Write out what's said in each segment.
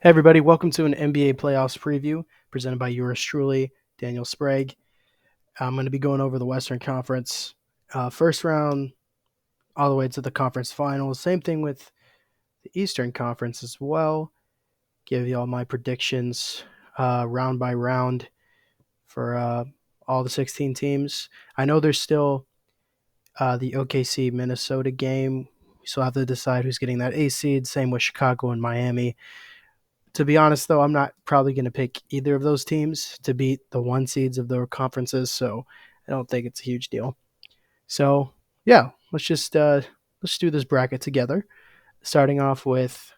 Hey everybody, welcome to an NBA playoffs preview presented by yours truly, Daniel Sprague. I'm going to be going over the Western Conference first round all the way to the conference finals. Same thing with the Eastern Conference as well. Give you all my predictions round by round for all the 16 teams. I know there's still the OKC Minnesota game. We still have to decide who's getting that A seed. Same with Chicago and Miami. To be honest, though, I'm not probably going to pick either of those teams to beat the one seeds of their conferences, so I don't think it's a huge deal. So yeah, let's do this bracket together. Starting off with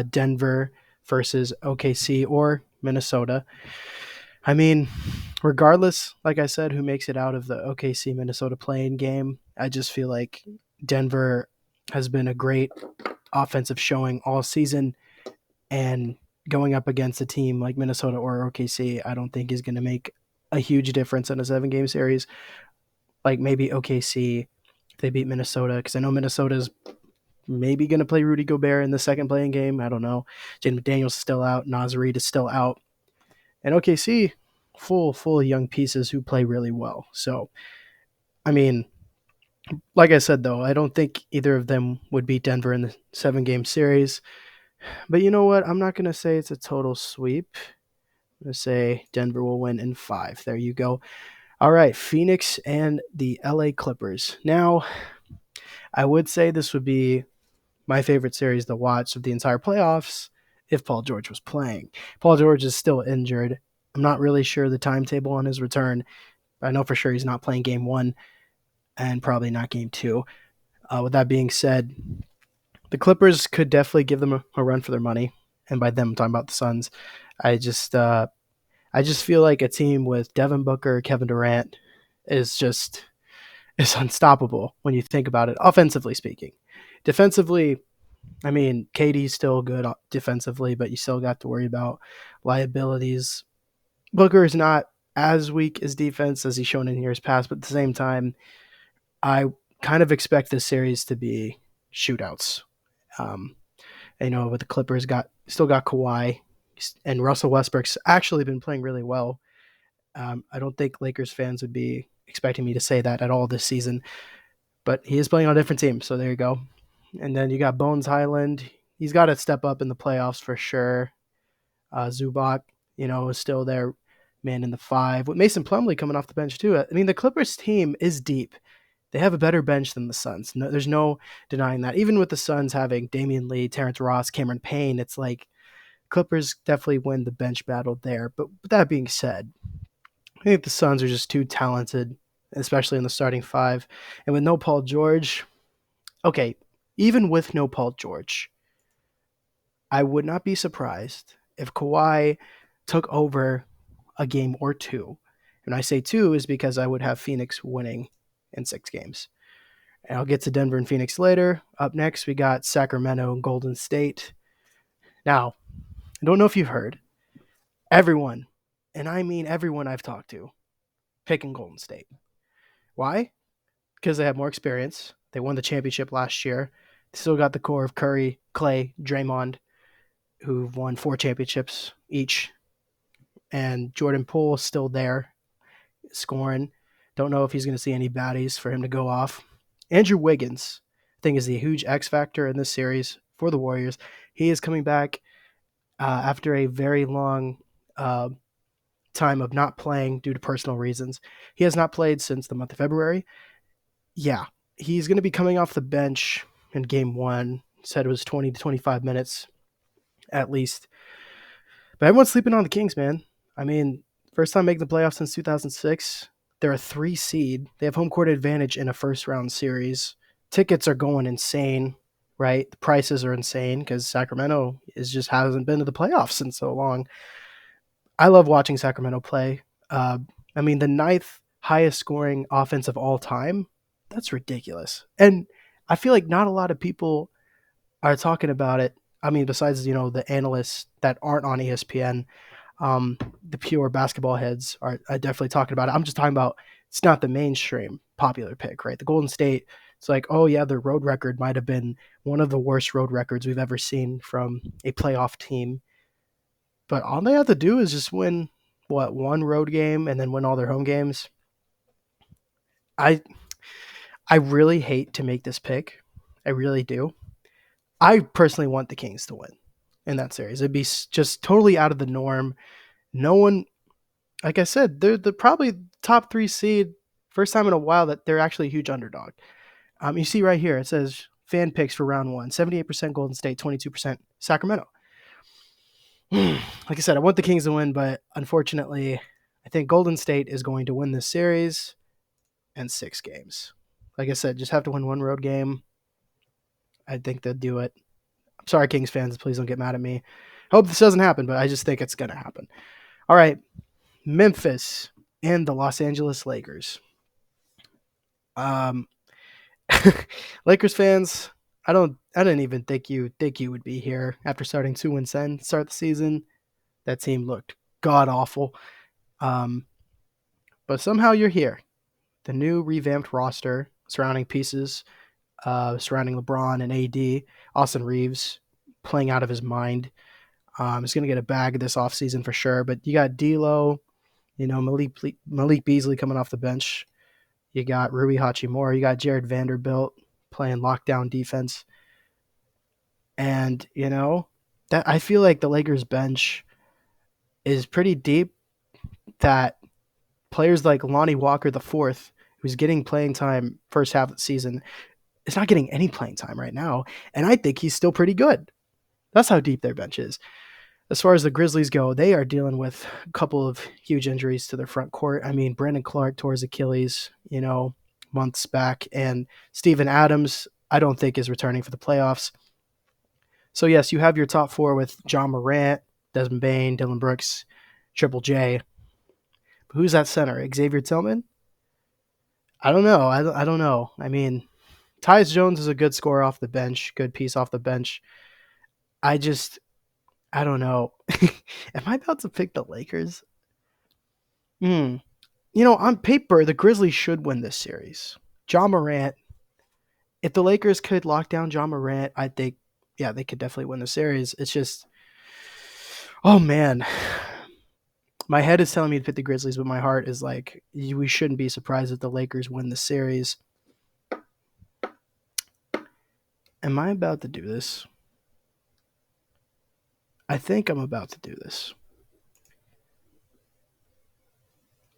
Denver versus OKC or Minnesota. I mean, regardless, like I said, who makes it out of the OKC Minnesota playing game, I just feel like Denver has been a great offensive showing all season, and going up against a team like Minnesota or OKC, I don't think is going to make a huge difference in a 7 game series. Like maybe OKC, if they beat Minnesota, because I know Minnesota's maybe going to play Rudy Gobert in the second playing game. I don't know. Jaden McDaniels is still out. Naz Reid is still out. And OKC, full of young pieces who play really well. So, I mean, like I said, though, I don't think either of them would beat Denver in the 7 game series. But you know what? I'm not going to say it's a total sweep. I'm going to say Denver will win in 5. There you go. All right, Phoenix and the LA Clippers. Now, I would say this would be my favorite series to watch of the entire playoffs if Paul George was playing. Paul George is still injured. I'm not really sure the timetable on his return. I know for sure he's not playing game 1 and probably not game 2. With that being said, the Clippers could definitely give them a run for their money. And by them, I'm talking about the Suns. I just feel like a team with Devin Booker, Kevin Durant is unstoppable when you think about it, offensively speaking. Defensively, I mean, KD's still good defensively, but you still got to worry about liabilities. Booker is not as weak as defense as he's shown in years past, but at the same time, I kind of expect this series to be shootouts. Um, with the Clippers still got Kawhi, and Russell Westbrook's actually been playing really well. I don't think Lakers fans would be expecting me to say that at all this season, but he is playing on a different team, so there you go. And then you got Bones Highland. He's got to step up in the playoffs for sure. Zubac, is still there, man in the 5. With Mason Plumlee coming off the bench too. I mean, the Clippers team is deep. They have a better bench than the Suns. No, there's no denying that. Even with the Suns having Damian Lee, Terrence Ross, Cameron Payne, it's like Clippers definitely win the bench battle there. But with that being said, I think the Suns are just too talented, especially in the starting 5. And with no Paul George, okay, even with no Paul George, I would not be surprised if Kawhi took over a game or 2. And I say 2 is because I would have Phoenix winning in 6 games. And I'll get to Denver and Phoenix later. Up next, we got Sacramento and Golden State. Now, I don't know if you've heard, everyone, and I mean everyone I've talked to, picking Golden State. Why? Because they have more experience. They won the championship last year. They still got the core of Curry, Clay, Draymond, who've won 4 championships each. And Jordan Poole is still there, scoring. Don't know if he's going to see any baddies for him to go off. Andrew Wiggins, I think, is the huge X factor in this series for the Warriors. He is coming back after a very long time of not playing due to personal reasons. He has not played since the month of February. Yeah, he's going to be coming off the bench in game 1. Said it was 20 to 25 minutes at least. But everyone's sleeping on the Kings, man. I mean, first time making the playoffs since 2006. They're a 3 seed. They have home court advantage in a first round series. Tickets are going insane, right? The prices are insane because Sacramento hasn't been to the playoffs in so long. I love watching Sacramento play. I mean, the 9th highest scoring offense of all time. That's ridiculous. And I feel like not a lot of people are talking about it. I mean, besides, the analysts that aren't on ESPN, the pure basketball heads are definitely talking about it. I'm just talking about it's not the mainstream popular pick, right? The Golden State, it's like, oh yeah, their road record might have been one of the worst road records we've ever seen from a playoff team. But all they have to do is just win one road game and then win all their home games. I I really hate to make this pick. I really do. I personally want the Kings to win in that series. It'd be just totally out of the norm. No one, like I said, they're the probably top 3 seed. First time in a while that they're actually a huge underdog. You see right here, it says fan picks for round one: 78% Golden State, 22% Sacramento. Like I said, I want the Kings to win, but unfortunately, I think Golden State is going to win this series in 6 games. Like I said, just have to win one road game. I think they'll do it. I'm sorry, Kings fans. Please don't get mad at me. I hope this doesn't happen, but I just think it's going to happen. All right. Memphis and the Los Angeles Lakers. Um, Lakers fans, I didn't even think you would be here after starting 2-10 start the season. That team looked god awful. But somehow you're here. The new revamped roster surrounding pieces, surrounding LeBron and AD, Austin Reeves playing out of his mind. He's going to get a bag this offseason for sure. But you got D'Lo, Malik Beasley coming off the bench. You got Rui Hachimura. You got Jared Vanderbilt playing lockdown defense. And, that I feel like the Lakers bench is pretty deep, that players like Lonnie Walker the fourth, who's getting playing time first half of the season, is not getting any playing time right now. And I think he's still pretty good. That's how deep their bench is. As far as the Grizzlies go, they are dealing with a couple of huge injuries to their front court. I mean, Brandon Clark tore his Achilles, months back, and Steven Adams, I don't think is returning for the playoffs. So yes, you have your top 4 with John Morant, Desmond Bane, Dillon Brooks, Triple J. But who's that center? Xavier Tillman? I don't know. I don't know. I mean, Tyus Jones is a good scorer off the bench, good piece off the bench. I don't know. Am I about to pick the Lakers? On paper, the Grizzlies should win this series. John Morant, if the Lakers could lock down John Morant, I think, yeah, they could definitely win the series. It's just, oh man. My head is telling me to pick the Grizzlies, but my heart is like, we shouldn't be surprised if the Lakers win the series. Am I about to do this? I think I'm about to do this.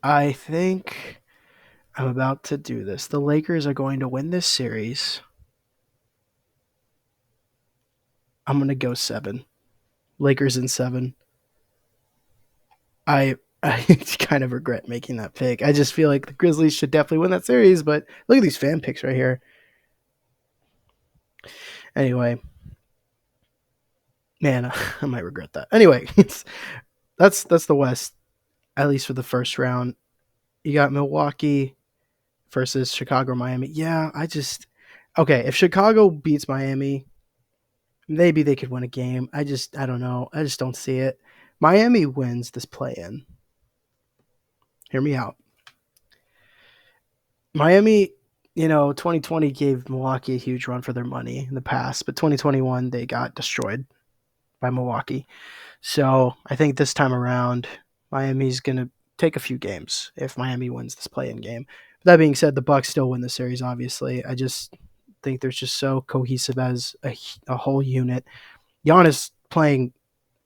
I think I'm about to do this. The Lakers are going to win this series. I'm going to go 7. Lakers in 7. I kind of regret making that pick. I just feel like the Grizzlies should definitely win that series, but look at these fan picks right here. Anyway, man, I might regret that. Anyway, that's the West, at least for the first round. You got Milwaukee versus Chicago, Miami. Yeah, okay, if Chicago beats Miami, maybe they could win a game. I don't know. I just don't see it. Miami wins this play-in. Hear me out. Miami, 2020 gave Milwaukee a huge run for their money in the past, but 2021 they got destroyed by Milwaukee. So I think this time around, Miami's going to take a few games if Miami wins this play-in game. But that being said, the Bucks still win the series, obviously. I just think they're just so cohesive as a whole unit. Giannis playing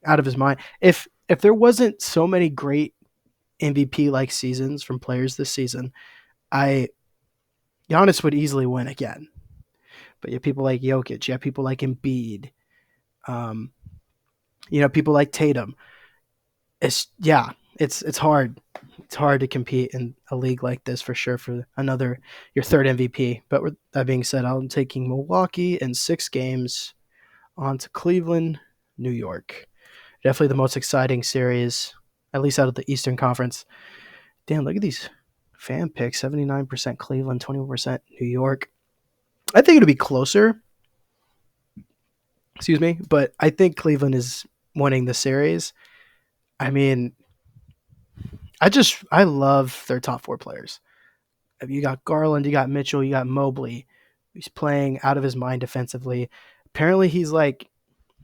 out of his mind. If there wasn't so many great MVP-like seasons from players this season, Giannis would easily win again. But you have people like Jokic, you have people like Embiid, people like Tatum. It's hard. It's hard to compete in a league like this for sure for your third MVP. But with that being said, I'm taking Milwaukee in 6 games on to Cleveland, New York. Definitely the most exciting series, at least out of the Eastern Conference. Damn, look at these fan picks. 79% Cleveland, 21% New York. I think it'll be closer. Excuse me. But I think Cleveland is winning the series. I mean, I love their top 4 players. You got Garland, you got Mitchell, you got Mobley. He's playing out of his mind defensively. Apparently he's like,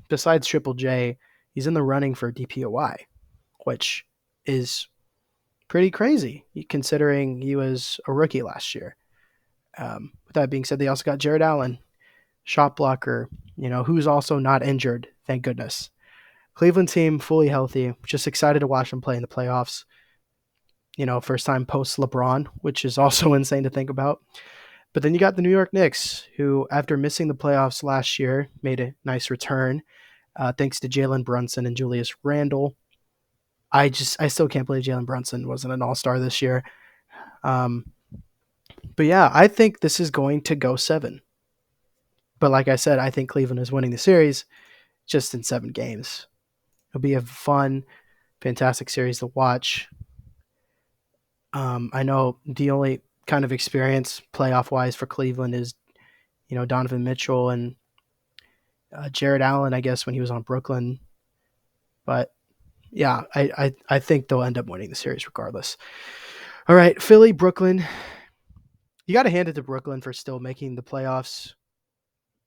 besides Triple J, he's in the running for DPOY, which is pretty crazy considering he was a rookie last year. With that being said, they also got Jared Allen, shot blocker, who's also not injured, thank goodness. Cleveland team fully healthy. Just excited to watch them play in the playoffs. First time post LeBron, which is also insane to think about. But then you got the New York Knicks, who, after missing the playoffs last year, made a nice return thanks to Jalen Brunson and Julius Randle. I still can't believe Jalen Brunson wasn't an all-star this year. But yeah, I think this is going to go 7. But like I said, I think Cleveland is winning the series just in 7 games. It'll be a fun, fantastic series to watch. I know the only kind of experience playoff-wise for Cleveland is, Donovan Mitchell and Jared Allen, I guess, when he was on Brooklyn. But yeah, I think they'll end up winning the series regardless. All right, Philly, Brooklyn. You got to hand it to Brooklyn for still making the playoffs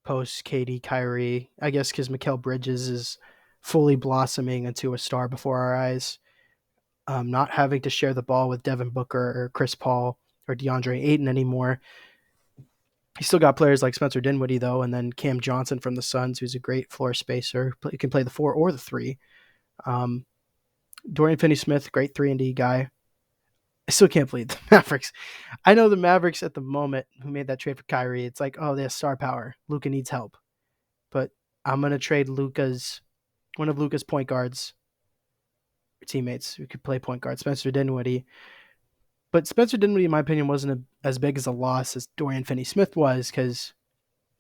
post KD, Kyrie. I guess because Mikal Bridges is fully blossoming into a star before our eyes. Not having to share the ball with Devin Booker or Chris Paul or DeAndre Ayton anymore. He still got players like Spencer Dinwiddie, though, and then Cam Johnson from the Suns, who's a great floor spacer. He can play the 4 or the 3. Dorian Finney-Smith, great 3-and-D guy. I still can't believe the Mavericks. I know the Mavericks at the moment who made that trade for Kyrie. It's like, oh, they have star power. Luka needs help. But I'm going to trade one of Luka's point guards, teammates who could play point guard, Spencer Dinwiddie. But Spencer Dinwiddie, in my opinion, wasn't as big as a loss as Dorian Finney-Smith was because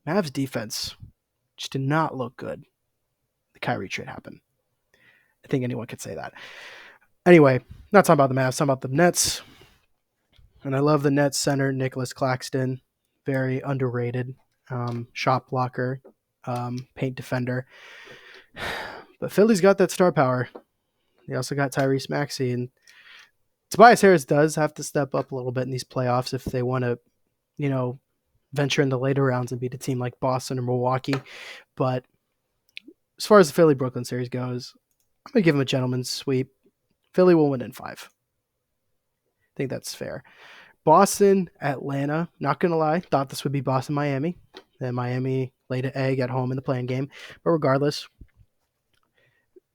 Mavs defense just did not look good. The Kyrie trade happened. I think anyone could say that. Anyway, not talking about the Mavs, talking about the Nets. And I love the Nets center, Nicholas Claxton. Very underrated. Shot blocker, paint defender. But Philly's got that star power. They also got Tyrese Maxey. And Tobias Harris does have to step up a little bit in these playoffs if they want to, venture into later rounds and beat a team like Boston or Milwaukee. But as far as the Philly-Brooklyn series goes, I'm going to give them a gentleman's sweep. Philly will win in 5. I think that's fair. Boston, Atlanta, not going to lie, thought this would be Boston, Miami. Then Miami laid an egg at home in the playing game. But regardless,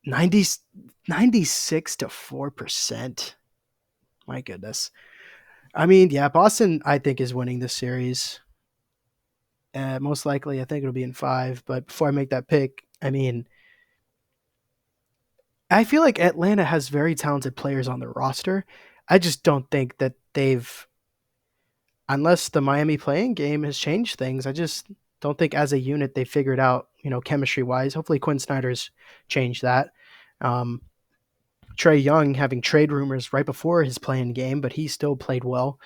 96 to 4%. My goodness. I mean, yeah, Boston, I think, is winning this series. Most likely, I think it'll be in 5. But before I make that pick, I mean, I feel like Atlanta has very talented players on their roster. I just don't think that unless the Miami playing game has changed things, I just don't think as a unit they figured out, chemistry-wise. Hopefully Quinn Snyder's changed that. Trae Young having trade rumors right before his playing game, but he still played well.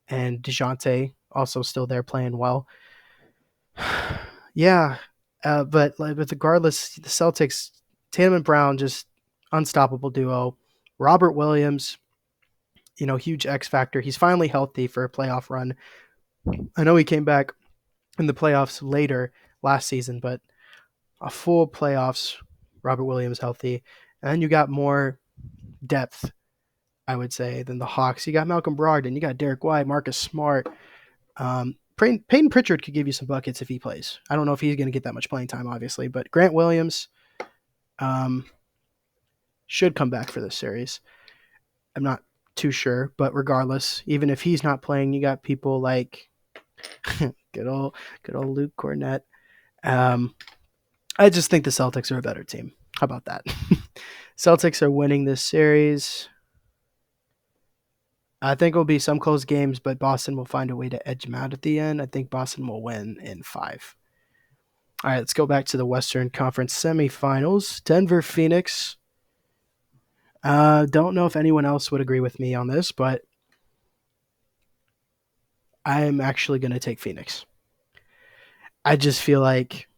And DeJounte also still there playing well. Yeah, but regardless, the Celtics, Tatum and Brown, just unstoppable duo. Robert Williams, huge X factor. He's finally healthy for a playoff run. I know he came back in the playoffs later last season, but a full playoffs, Robert Williams healthy. And then you got more depth, I would say, than the Hawks. You got Malcolm Brogdon, you got Derek White, Marcus Smart. Peyton Pritchard could give you some buckets if he plays. I don't know if he's going to get that much playing time, obviously, but Grant Williams should come back for this series. I'm not too sure, but regardless, even if he's not playing, you got people like good old Luke Cornett. I just think the Celtics are a better team. How about that? Celtics are winning this series. I think it'll be some close games, but Boston will find a way to edge them out at the end. I think Boston will win in 5. All right, let's go back to the Western Conference semifinals. Denver, Phoenix. Don't know if anyone else would agree with me on this, but I'm actually going to take Phoenix. I just feel like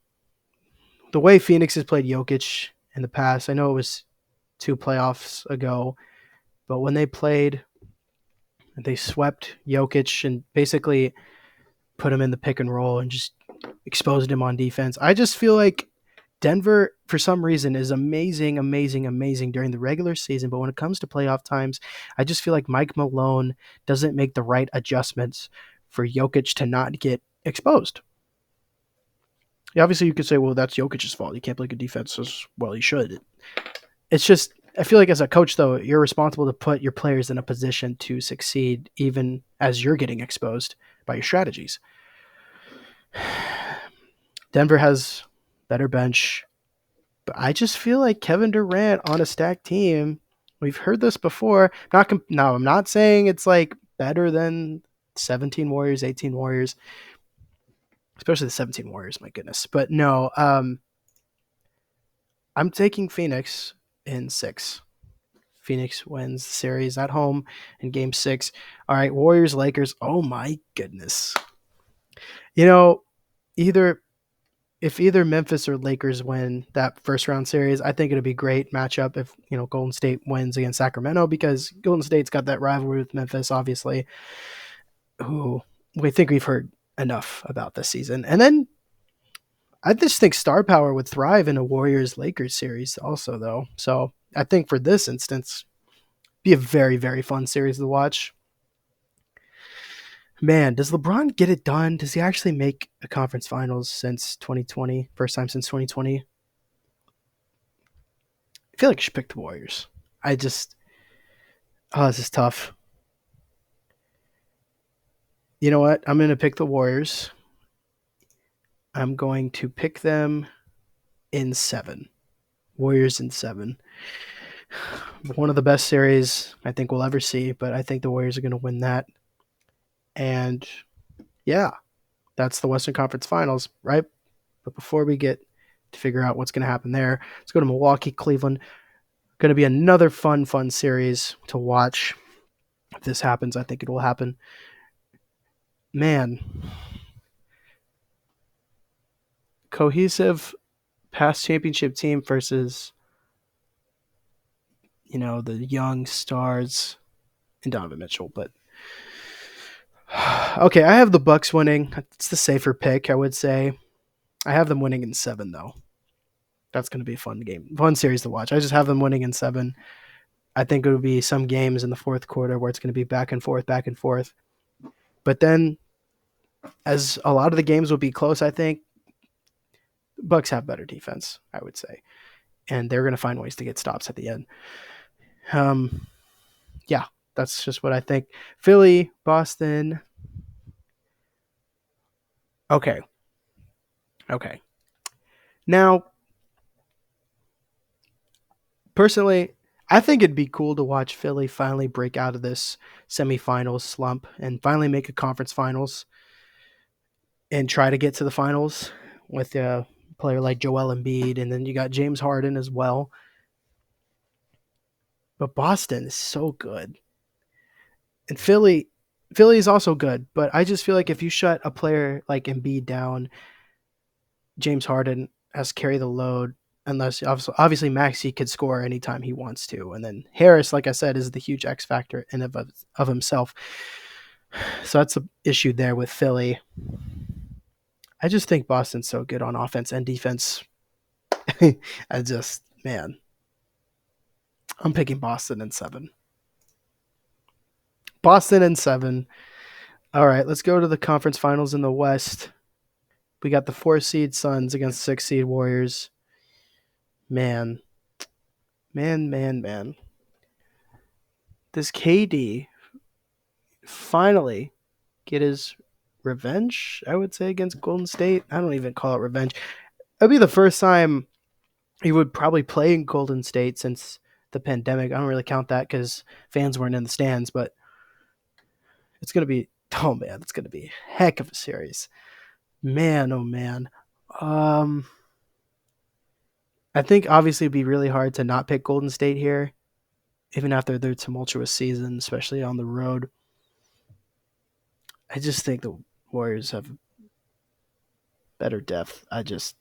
the way Phoenix has played Jokic in the past, I know it was 2 playoffs ago, but when they played, they swept Jokic and basically put him in the pick and roll and just exposed him on defense. I just feel like Denver, for some reason, is amazing, amazing, amazing during the regular season, but when it comes to playoff times, I just feel like Mike Malone doesn't make the right adjustments for Jokic to not get exposed. Yeah, obviously, you could say, well, that's Jokic's fault. He can't play good defense as well he should. It's just, I feel like as a coach, though, you're responsible to put your players in a position to succeed even as you're getting exposed by your strategies. Denver has better bench. But I just feel like Kevin Durant on a stacked team. We've heard this before. No, I'm not saying it's like better than 17 Warriors, 18 Warriors, especially the 17 Warriors. My goodness, but no. I'm taking Phoenix in 6. Phoenix wins the series at home in Game 6. All right, Warriors, Lakers. Oh my goodness. You know, either if either Memphis or Lakers win that first round series, I think it'd be a great matchup if, Golden State wins against Sacramento, because Golden State's got that rivalry with Memphis, obviously, who we think we've heard enough about this season. And then I just think star power would thrive in a Warriors Lakers series also, though. So I think for this instance, be a very, very fun series to watch. Man, does LeBron get it done? Does he actually make a conference finals since 2020? First time since 2020? I feel like you should pick the Warriors. This is tough. You know what? I'm going to pick the Warriors. I'm going to pick them in 7. Warriors in 7. One of the best series I think we'll ever see, but I think the Warriors are going to win that. And yeah, that's the Western Conference Finals, right? But before we get to figure out what's going to happen there, let's go to Milwaukee, Cleveland. Going to be another fun series to watch. If this happens, I think it will happen. Man, cohesive past championship team versus, the young stars and Donovan Mitchell. But okay, I have the Bucks winning. It's the safer pick, I would say. I have them winning in 7, though. That's going to be a fun series to watch. I just have them winning in 7. I think it will be some games in the fourth quarter where it's going to be back and forth. But then, as a lot of the games will be close, I think Bucks have better defense, I would say, and they're going to find ways to get stops at the end. Yeah, that's just what I think. Philly, Boston. Okay. Now, personally, I think it'd be cool to watch Philly finally break out of this semifinals slump and finally make a conference finals and try to get to the finals with a player like Joel Embiid, and then you got James Harden as well. But Boston is so good. And Philly is also good, but I just feel like if you shut a player like Embiid down, James Harden has to carry the load, unless obviously Maxey could score anytime he wants to. And then Harris, like I said, is the huge X factor in of himself. So that's the issue there with Philly. I just think Boston's so good on offense and defense. I'm picking Boston in 7. Boston in 7. All right, let's go to the conference finals in the West. We got the 4 seed Suns against 6 seed Warriors. Man. Does KD finally get his revenge, I would say, against Golden State? I don't even call it revenge. It'll be the first time he would probably play in Golden State since the pandemic. I don't really count that because fans weren't in the stands, but it's going to be, it's going to be a heck of a series. Man, oh man. I think obviously it'd be really hard to not pick Golden State here, even after their tumultuous season, especially on the road. I just think the Warriors have better depth. I don't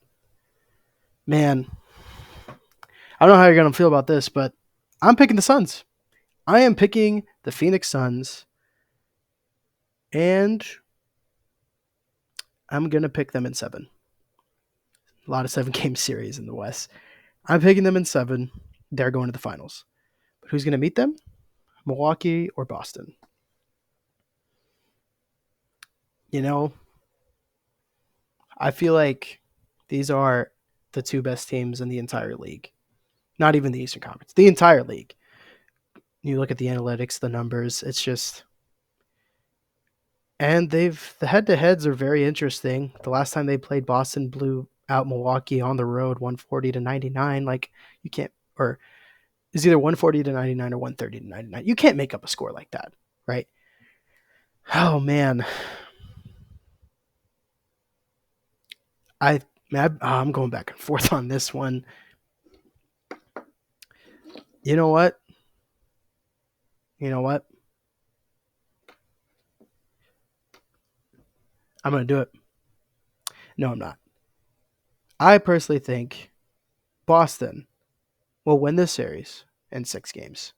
know how you're going to feel about this, but I'm picking the Suns. I am picking the Phoenix Suns, and I'm going to pick them in 7. A lot of 7-game series in the West. I'm picking them in 7. They're going to the finals. But who's going to meet them? Milwaukee or Boston? You know, I feel like these are the 2 best teams in the entire league. Not even the Eastern Conference. The entire league. You look at the analytics, the numbers, it's just. And the head-to-heads are very interesting. The last time they played, Boston blew out Milwaukee on the road 140-99. Like, you can't, or it's either 140-99 or 130-99. You can't make up a score like that, right? Oh man. I'm going back and forth on this one. You know what? I'm going to do it. No, I'm not. I personally think Boston will win this series in 6 games.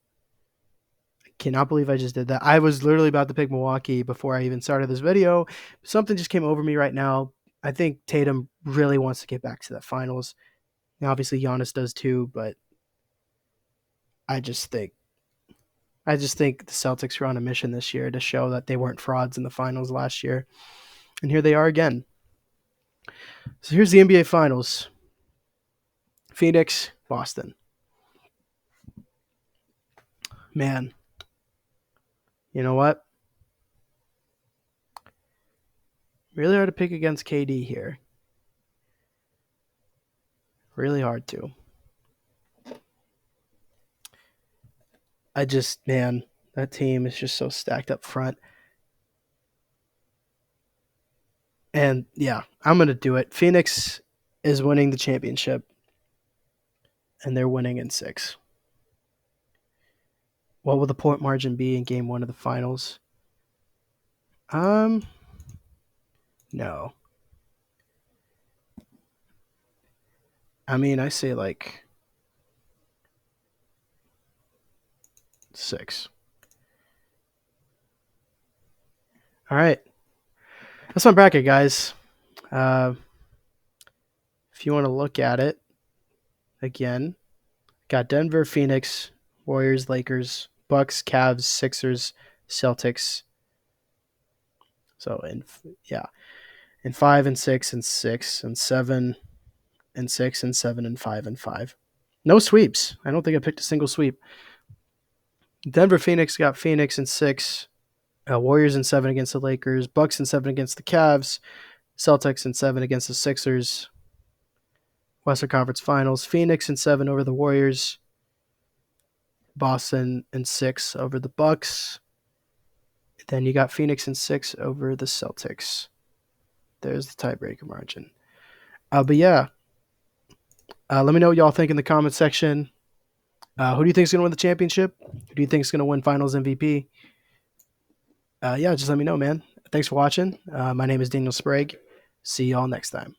I cannot believe I just did that. I was literally about to pick Milwaukee before I even started this video. Something just came over me right now. I think Tatum really wants to get back to that finals. Now, obviously, Giannis does too, but I just think the Celtics are on a mission this year to show that they weren't frauds in the finals last year. And here they are again. So here's the NBA Finals. Phoenix, Boston. Man, you know what? Really hard to pick against KD here. Really hard to. That team is just so stacked up front. And yeah, I'm going to do it. Phoenix is winning the championship, and they're winning in 6. What will the point margin be in game 1 of the finals? No. I mean, I say like 6. All right. That's my bracket, guys. If you want to look at it again, got Denver, Phoenix, Warriors, Lakers, Bucks, Cavs, Sixers, Celtics. So in 5 and 6 and 6 and 7 and 6 and 7 and 5 and 5. No sweeps. I don't think I picked a single sweep. Denver, Phoenix got Phoenix in 6. Warriors in 7 against the Lakers. Bucks in 7 against the Cavs. Celtics in 7 against the Sixers. Western Conference Finals. Phoenix in 7 over the Warriors. Boston in 6 over the Bucks. Then you got Phoenix in 6 over the Celtics. There's the tiebreaker margin. But yeah, let me know what y'all think in the comment section. Who do you think is going to win the championship? Who do you think is going to win Finals MVP? Just let me know, man. Thanks for watching. My name is Daniel Sprague. See y'all next time.